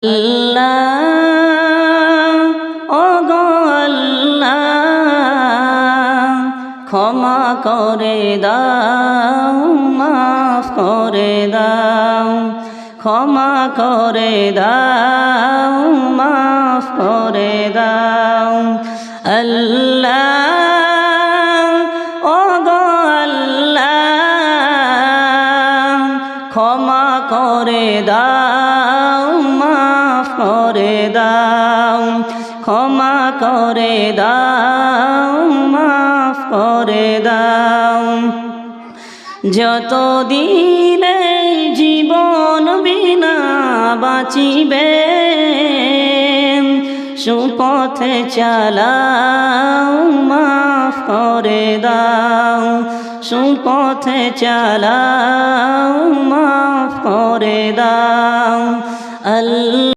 আল্লাহ ও গো আল্লাহ ক্ষমা করে দাও মাফ করে দাও ক্ষমা করে দাও মাফ করে দাও আল্লাহ ও গো আল্লাহ ক্ষমা করে দাও মাফ করে দাও ক্ষমা করে দাও মাফ করে দাও যতদিন এই জীবন বিনা বাঁচিবে সুপথে চালাও মাফ করে দাও সুপথে চালাও মাফ করে দাও আল্লাহ।